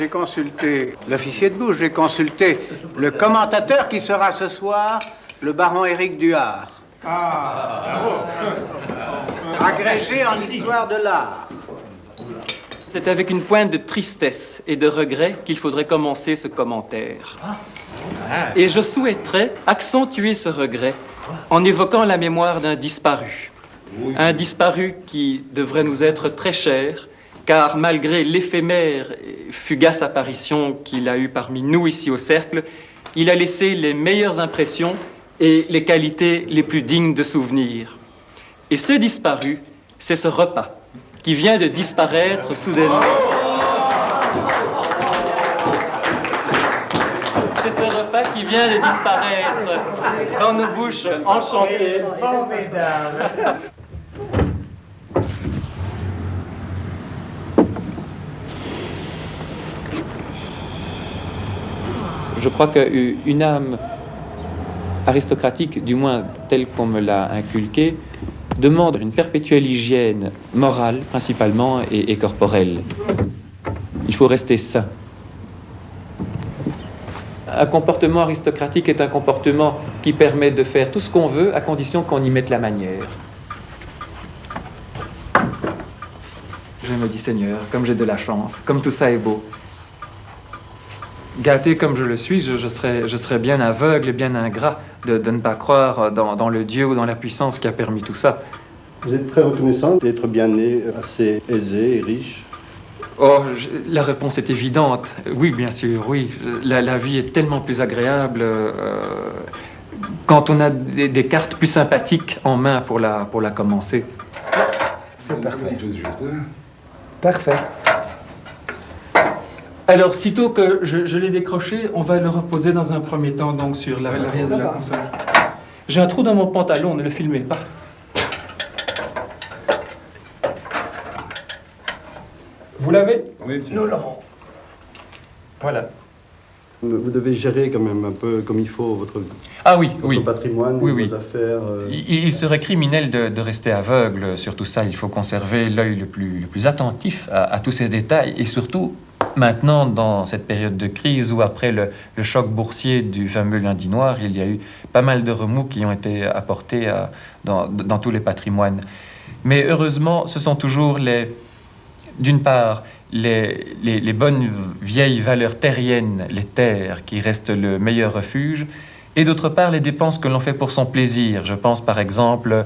j'ai consulté l'officier de bouche, j'ai consulté le commentateur qui sera ce soir, le baron Éric Duhart. Ah, bravo. Agrégé en histoire de l'art. C'est avec une pointe de tristesse et de regret qu'il faudrait commencer ce commentaire. Et je souhaiterais accentuer ce regret en évoquant la mémoire d'un disparu. Un disparu qui devrait nous être très cher, car malgré l'éphémère et fugace apparition qu'il a eue parmi nous ici au Cercle, il a laissé les meilleures impressions et les qualités les plus dignes de souvenir. Et ce disparu, c'est ce repas qui vient de disparaître soudainement. C'est ce repas qui vient de disparaître dans nos bouches enchantées. Formidable. Je crois qu'une âme aristocratique, du moins telle qu'on me l'a inculquée, demande une perpétuelle hygiène morale, principalement, et corporelle. Il faut rester sain. Un comportement aristocratique est un comportement qui permet de faire tout ce qu'on veut, à condition qu'on y mette la manière. Je me dis, Seigneur, comme j'ai de la chance, comme tout ça est beau. Gâté comme je le suis, je serais bien aveugle et bien ingrat de ne pas croire dans le Dieu ou dans la puissance qui a permis tout ça. Vous êtes très reconnaissant d'être bien né, assez aisé et riche? Oh, la réponse est évidente. Oui, bien sûr, oui. La vie est tellement plus agréable quand on a des cartes plus sympathiques en main pour la commencer. C'est parfait. Parfait. Alors, sitôt que je l'ai décroché, on va le reposer dans un premier temps, donc sur l'arrière de la console. J'ai un trou dans mon pantalon, ne le filmez pas. Vous l'avez? Oui, nous l'aurons. Voilà. Vous devez gérer quand même un peu comme il faut votre patrimoine, oui. vos affaires. Il serait criminel de rester aveugle sur tout ça. Il faut conserver l'œil le plus attentif à tous ces détails. Et surtout, maintenant, dans cette période de crise où après le choc boursier du fameux lundi noir, il y a eu pas mal de remous qui ont été apportés dans tous les patrimoines. Mais heureusement, ce sont toujours d'une part, les bonnes vieilles valeurs terriennes, les terres, qui restent le meilleur refuge, et d'autre part, les dépenses que l'on fait pour son plaisir. Je pense par exemple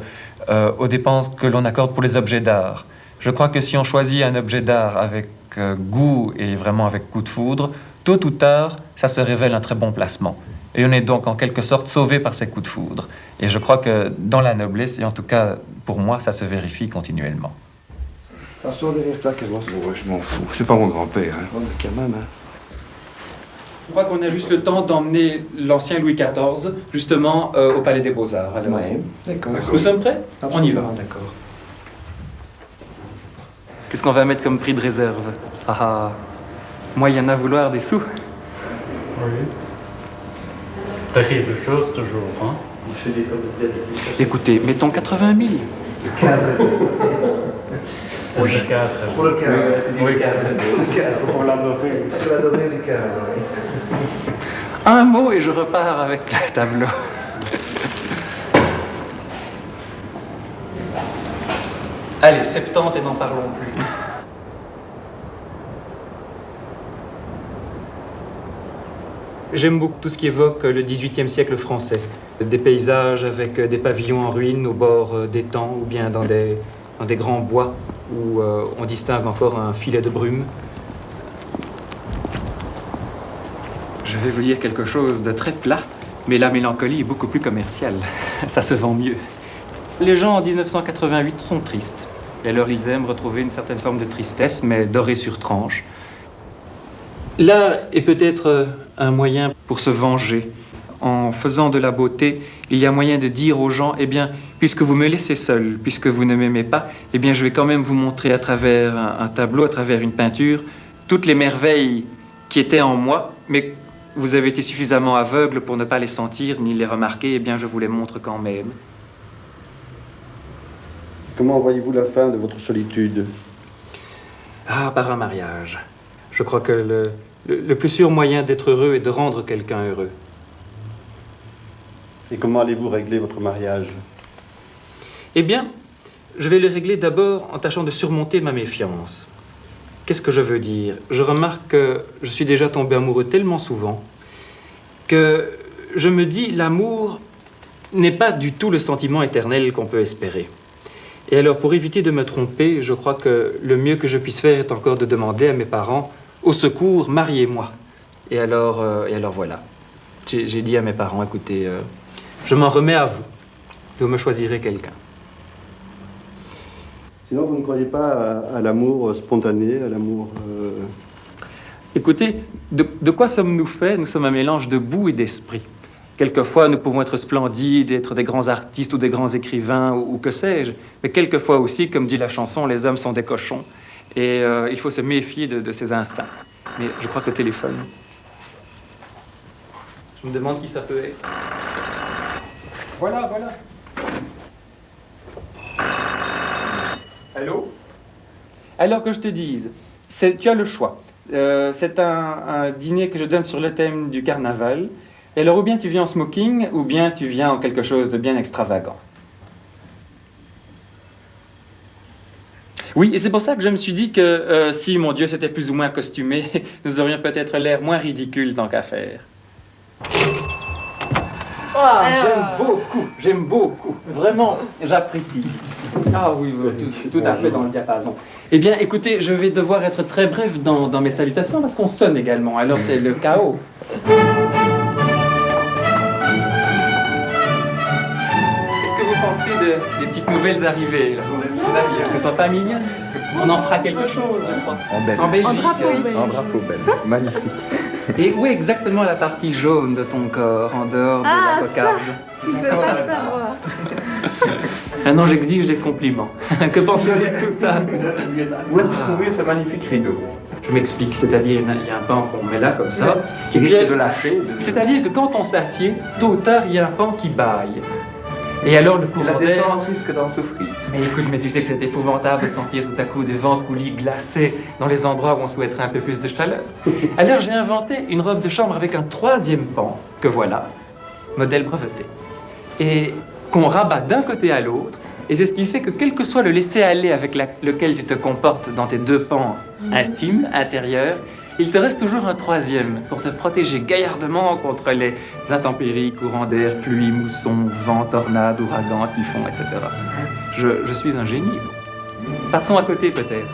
aux dépenses que l'on accorde pour les objets d'art. Je crois que si on choisit un objet d'art avec goût et vraiment avec coup de foudre, tôt ou tard, ça se révèle un très bon placement. Et on est donc en quelque sorte sauvé par ces coups de foudre. Et je crois que dans la noblesse, et en tout cas pour moi, ça se vérifie continuellement. Assois derrière toi, Carlos. Ouais, je m'en fous. C'est pas mon grand-père. Hein. Oh, mais quand même, hein. Je crois qu'on a juste le temps d'emmener l'ancien Louis XIV, justement, au Palais des Beaux-Arts. Oui, d'accord. Nous sommes prêts? On y va. D'accord. Qu'est-ce qu'on va mettre comme prix de réserve? Moyen à vouloir des sous. Oui. Terrible chose toujours, hein? Écoutez, mettons 80 000. Pour le cadre. Pour le cadre. Oui, Pour l'adorer. Pour l'adorer le cadre. Un mot et je repars avec le tableau. Allez, 70 et n'en parlons plus. J'aime beaucoup tout ce qui évoque le XVIIIe siècle français. Des paysages avec des pavillons en ruine au bord d'étangs ou bien dans des grands bois où on distingue encore un filet de brume. Je vais vous dire quelque chose de très plat, mais la mélancolie est beaucoup plus commerciale. Ça se vend mieux. Les gens en 1988 sont tristes. Et alors ils aiment retrouver une certaine forme de tristesse, mais dorée sur tranche. L'art est peut-être un moyen pour se venger. En faisant de la beauté, il y a moyen de dire aux gens, eh bien, puisque vous me laissez seul, puisque vous ne m'aimez pas, eh bien, je vais quand même vous montrer à travers un tableau, à travers une peinture, toutes les merveilles qui étaient en moi, mais vous avez été suffisamment aveugle pour ne pas les sentir ni les remarquer, eh bien, je vous les montre quand même. Comment voyez-vous la fin de votre solitude? Par un mariage. Je crois que Le plus sûr moyen d'être heureux est de rendre quelqu'un heureux. Et comment allez-vous régler votre mariage? Eh bien, je vais le régler d'abord en tâchant de surmonter ma méfiance. Qu'est-ce que je veux dire? Je remarque que je suis déjà tombé amoureux tellement souvent que je me dis l'amour n'est pas du tout le sentiment éternel qu'on peut espérer. Et alors, pour éviter de me tromper, je crois que le mieux que je puisse faire est encore de demander à mes parents « Au secours, mariez-moi ». Et alors voilà. J'ai dit à mes parents « Écoutez, je m'en remets à vous. Vous me choisirez quelqu'un. » Sinon, vous ne croyez pas à l'amour spontané, à l'amour... Écoutez, de quoi sommes-nous faits? Nous sommes un mélange de boue et d'esprit. Quelquefois, nous pouvons être splendides, être des grands artistes ou des grands écrivains ou que sais-je. Mais quelquefois aussi, comme dit la chanson, les hommes sont des cochons. Et il faut se méfier de ces instincts. Mais je crois que le téléphone... Je me demande qui ça peut être. Voilà. Allô? Alors que je te dise, tu as le choix. C'est un dîner que je donne sur le thème du carnaval. Et alors, ou bien tu viens en smoking, ou bien tu viens en quelque chose de bien extravagant. Oui, et c'est pour ça que je me suis dit que si, mon Dieu, c'était plus ou moins costumé, nous aurions peut-être l'air moins ridicule tant qu'à faire. Ah, j'aime beaucoup, vraiment, j'apprécie. Ah oui, tout à fait dans le diapason. Eh bien, écoutez, je vais devoir être très bref dans mes salutations parce qu'on sonne également, alors c'est le chaos. Qu'est-ce que vous pensez des petites nouvelles arrivées là? Elles ne sont pas mignonnes? On en fera quelque chose, je crois. En Belgique. En drapeau belge. Magnifique. Et où est exactement la partie jaune de ton corps, en dehors de la cocarde? Tu peux pas le savoir. Maintenant, j'exige des compliments. Que pensez-vous de tout ça? Où avez-vous trouvé ce magnifique rideau? Je m'explique, c'est-à-dire il y a un pan qu'on met là, comme ça, qui risque de lâcher. C'est-à-dire que quand on s'assied, tôt ou tard, il y a un pan qui baille. Et alors le courant La d'air... descente risque d'en souffrir. Mais écoute, mais tu sais que c'est épouvantable de sentir tout à coup des vents coulis glacés dans les endroits où on souhaiterait un peu plus de chaleur. Alors j'ai inventé une robe de chambre avec un troisième pan, que voilà, modèle breveté, et qu'on rabat d'un côté à l'autre, et c'est ce qui fait que quel que soit le laisser-aller avec lequel tu te comportes dans tes deux pans intimes, intérieurs, il te reste toujours un troisième pour te protéger gaillardement contre les intempéries, courants d'air, pluie, mousson, vent, tornade, ouragan, typhon, etc. Je suis un génie. Passons à côté peut-être.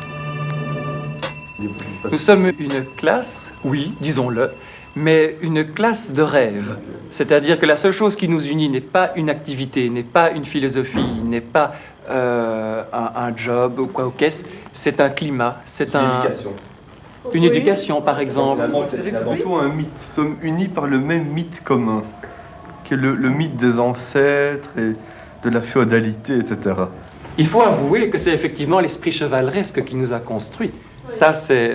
Nous sommes une classe, oui, disons-le, mais une classe de rêve. C'est-à-dire que la seule chose qui nous unit n'est pas une activité, n'est pas une philosophie, n'est pas un job ou quoi ou qu'est-ce, c'est un climat, c'est une éducation, par exemple. C'est plutôt un mythe. Nous sommes unis par le même mythe commun, qui est le mythe des ancêtres et de la féodalité, etc. Il faut avouer que c'est effectivement l'esprit chevaleresque qui nous a construits. Ça, c'est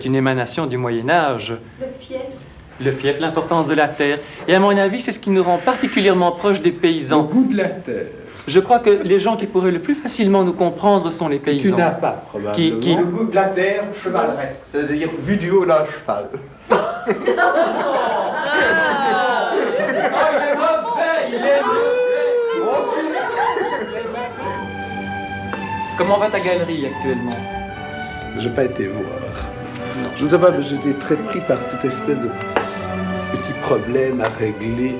une émanation du Moyen-Âge. Le fief. Le fief, l'importance de la terre. Et à mon avis, c'est ce qui nous rend particulièrement proches des paysans. Le goût de la terre. Je crois que les gens qui pourraient le plus facilement nous comprendre sont les paysans. Tu n'as pas, probablement. Le goût de la terre chevaleresque, c'est-à-dire vu du haut d'un cheval. Il est mauvais, il est mauvais. Comment va ta galerie actuellement? Je n'ai pas été voir. Je ne sais pas, j'étais très pris par toute espèce de petits problèmes à régler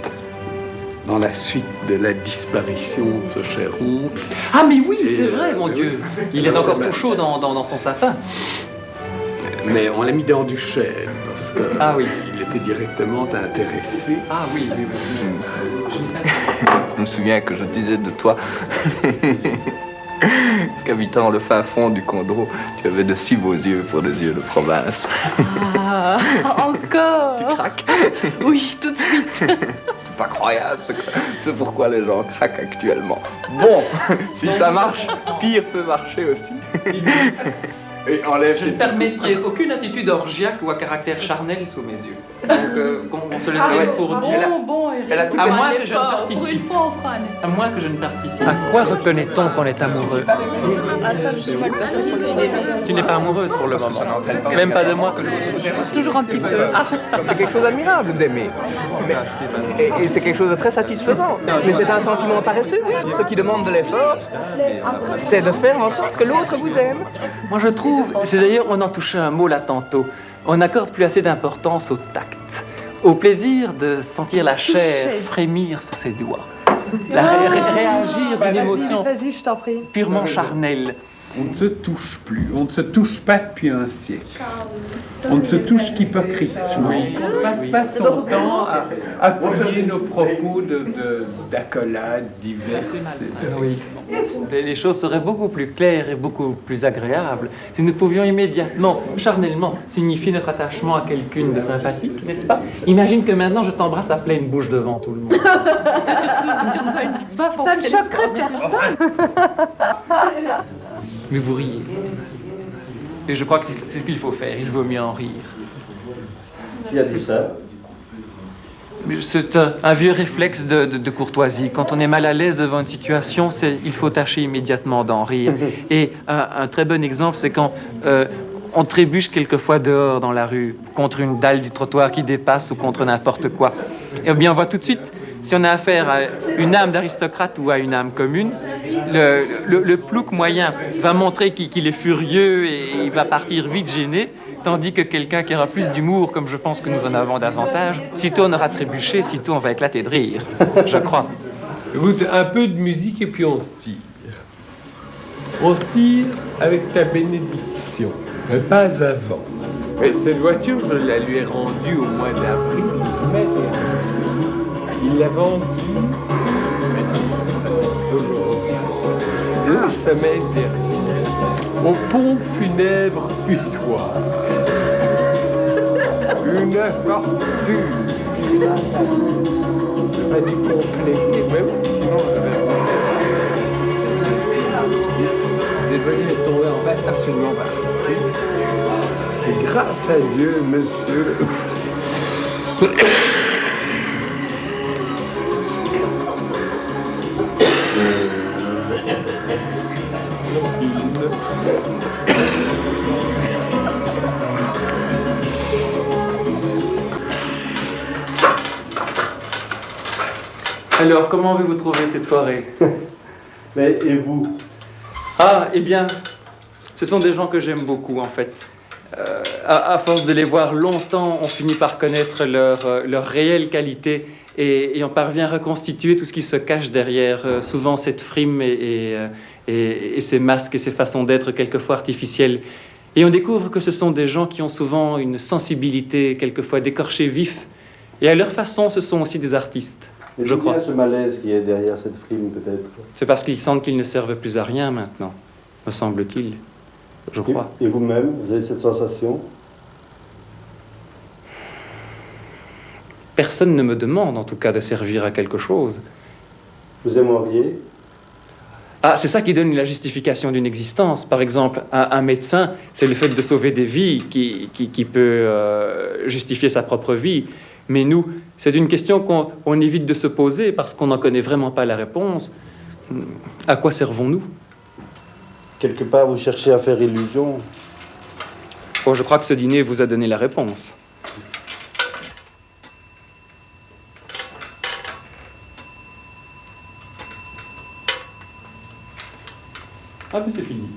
dans la suite de la disparition de ce cher oncle. Ah mais oui, c'est vrai, mon Dieu. Il est encore tout chaud dans son sapin. Mais on l'a mis dans du chêne, parce que Ah oui. il était directement intéressé. Ah oui. Je me souviens que je disais de toi qu'habitant le fin fond du Condro, tu avais de si beaux yeux pour des yeux de province. Ah, encore. Tu craques? Oui, tout de suite. C'est pas croyable, c'est pourquoi les gens craquent actuellement. Bon, si ça marche, pire peut marcher aussi. Et enlève Je ne permettrai aucune attitude orgiaque ou à caractère charnel sous mes yeux. Donc, qu'on se le tienne pour dit. Bon, Eric. Elle a tout À à moins que je ne Pour une participe. fois, on fera un effort. À moins que je ne participe. À quoi reconnaît-on qu'on est amoureux? Ah, ça, je suis mal placée sur les gens. Tu n'es pas amoureuse pour le moment. Même pas de moi. Toujours un petit peu. Ah, C'est quelque chose d'admirable d'aimer. Et c'est quelque chose de très satisfaisant. Mais c'est un sentiment paresseux, oui. Ce qui demande de l'effort, c'est de faire en sorte que l'autre vous aime. Moi, je trouve, c'est d'ailleurs, on en touchait un mot là tantôt, on n'accorde plus assez d'importance au tact, au plaisir de sentir la chair frémir sous ses doigts, réagir d'une émotion Vas-y, je t'en prie. purement charnelle. On ne se touche plus, on ne se touche pas depuis un siècle. On ne se touche qu'hypocritement. On ne passe pas son temps à appuyer nos propos d'accolades diverses. Oui. Les choses seraient beaucoup plus claires et beaucoup plus agréables si nous pouvions immédiatement, charnellement, signifier notre attachement à quelqu'une de sympathique, n'est-ce pas? Imagine que maintenant je t'embrasse à pleine bouche devant tout le monde. Tu reçois une baffe. Ça ne choquerait personne. Mais vous riez. Et je crois que c'est ce qu'il faut faire, il vaut mieux en rire. Qui a dit ça? Mais c'est un vieux réflexe de courtoisie. Quand on est mal à l'aise devant une situation, il faut tâcher immédiatement d'en rire. Et un très bon exemple, c'est quand on trébuche quelquefois dehors dans la rue, contre une dalle du trottoir qui dépasse ou contre n'importe quoi. Et bien on voit tout de suite, si on a affaire à une âme d'aristocrate ou à une âme commune, le plouc moyen va montrer qu'il est furieux et il va partir vite gêné, tandis que quelqu'un qui aura plus d'humour, comme je pense que nous en avons davantage, sitôt on aura trébuché, sitôt on va éclater de rire, je crois. Écoute, un peu de musique et puis on se tire. On se tire avec ta bénédiction, mais pas avant. Mais cette voiture, je la lui ai rendue au mois d'avril, mais il l'a vendue aujourd'hui, 2 semaines dernière, au pont funèbre Utois. Une fortune. Je vais pas décompléter, mais oui, sinon je vais... Cette voiture est tombée en bas absolument partout. Et grâce à Dieu, monsieur. Alors, comment avez-vous trouvé cette soirée? Mais et vous? Ah, eh bien, ce sont des gens que j'aime beaucoup, en fait. À force de les voir longtemps, on finit par connaître leur réelle qualité et on parvient à reconstituer tout ce qui se cache derrière, souvent cette frime et ces masques et ces façons d'être quelquefois artificielles. Et on découvre que ce sont des gens qui ont souvent une sensibilité, quelquefois d'écorché vif. Et à leur façon, ce sont aussi des artistes, je crois. Il y a ce malaise qui est derrière cette frime, peut-être. C'est parce qu'ils sentent qu'ils ne servent plus à rien maintenant, me semble-t-il. Je crois. Et vous-même, vous avez cette sensation? Personne ne me demande, en tout cas, de servir à quelque chose. Vous aimeriez? Ah, c'est ça qui donne la justification d'une existence. Par exemple, un médecin, c'est le fait de sauver des vies qui peut justifier sa propre vie. Mais nous, c'est une question qu'on évite de se poser parce qu'on n'en connaît vraiment pas la réponse. À quoi servons-nous? Quelque part, vous cherchez à faire illusion. Oh, je crois que ce dîner vous a donné la réponse. Ah, mais c'est fini.